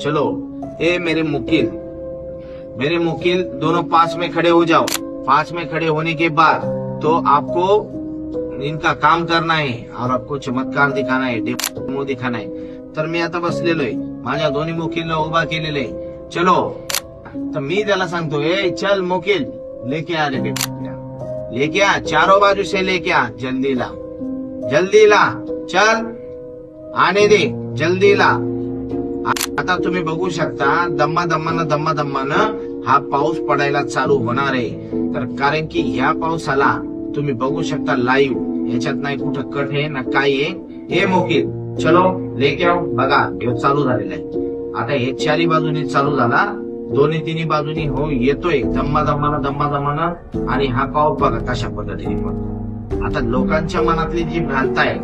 चलो ए मेरे मुकिल दोनों पास में खड़े हो जाओ। पास में खड़े होने के बाद तो आपको इनका काम करना आहे और आपको चमत्कार दिखाना आहे, डेमो दिखाना आहे। तर मी आता बसलेलो आहे, माझ्या दोन्ही मुकीलला उभा केलेलं आहे। चलो तर मी त्याला सांगतो, ए चल मुकील लेके आ लेके आ, चारों बाजू से लेके आ, जल्दी ला चल, आने दे, जल्दी ला। आता तुम्ही बघू शकता दम्मा दम्मानं हा पाऊस पडायला चालू होणार आहे। तर कारण की ह्या पावसाला तुम्ही बघू शकता लाईव्ह, ह्याच्यात नाही कुठं कट आहे ना काय आहे। ए मुकील चलो लेके आओ, बघा हे चालू झालेलं आहे। आता हे चारी बाजूनी चालू झाला, दोन्ही तिन्ही बाजूनी हो येतोय दम्मा दम्मानं, आणि हा पाऊस बघा कशा पद्धतीने पडतो। आता लोकांच्या मनातली जी भ्रांत आहे